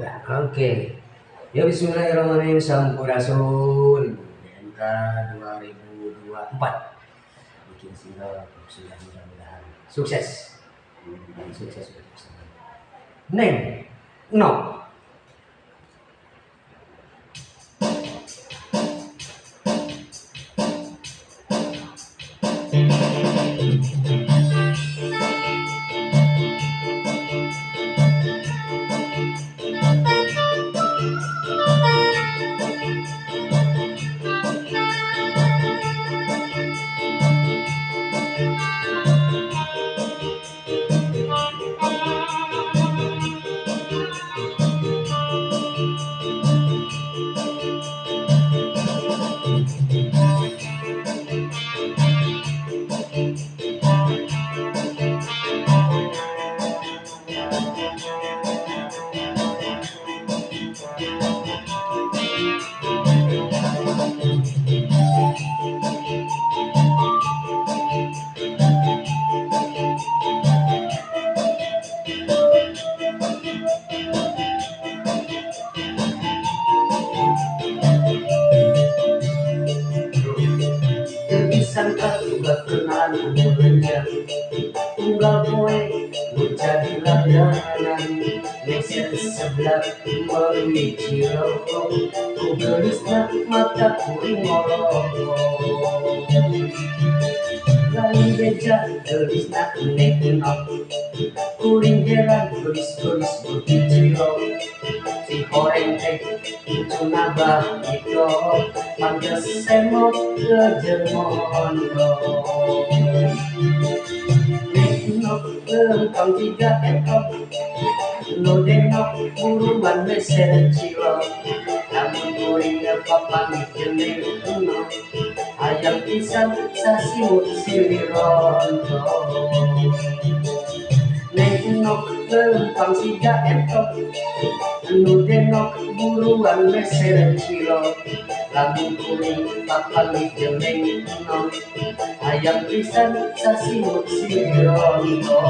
Ya, oke. Ya bismillahirrahmanirrahim. Sampurasun. DMK 2024. Bikin single sudah mudah-mudahan sukses. Sukses sudah sukses. Neng, no. Sangka juga kenalan umurnya tunggal poe menjadi langganan leser sebelah melalui ciloko ku gelisna mata kuring ngolok lain beja gelisna nekno kuring jalan gelis-gelis bukti cilok si horeng teh itu nabah itu pantes semok ke jermondo nekno lengkang tiga ekor lo denok buruan meser cilok namun kuring papang jeneng kuno ayam pisang sasimut silirondo nekno lengkang tiga ekor anu denok buruan meser cilok lamun kuring papang jeneng kuno ayam pisang sasimut silirondo.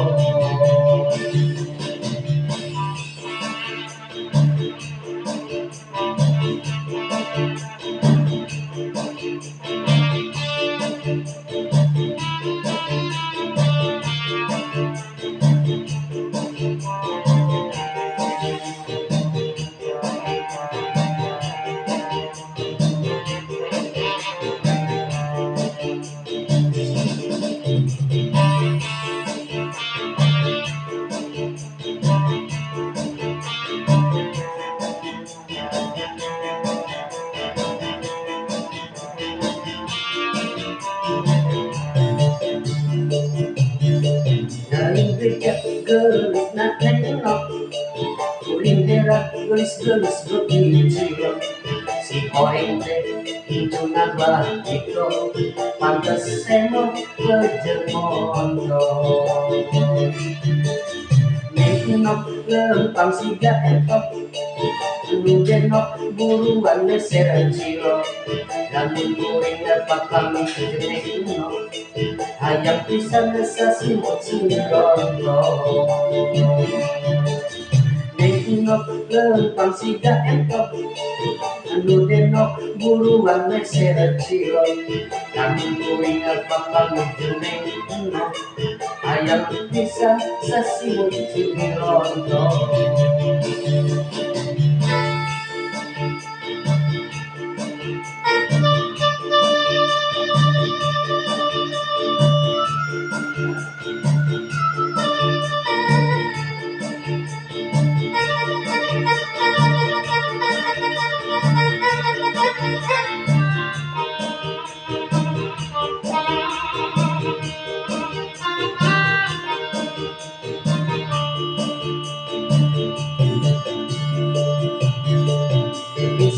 Gelis nak nengok kuring herak gelis-gelis bukti cilok si horeng teh itu nabah itu pantes semok ke jermondo neknok lempang siga ekor anu denok buruan meser cilok lamun kuring papang jeneng kuno ayam pisang sasimut silirondo neknok lempang siga ekor anu denok buruan meser cilok lamun kuring papang jeneng kuno ayam pisang sasimut silirondo.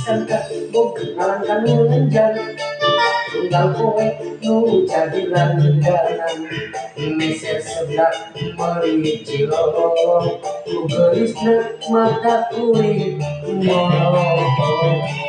Sangka buk ngalangkan ngenjan tunggal poe nu jadi langganan meser sebelah meli cilok ku gelisna mata kuring ngolok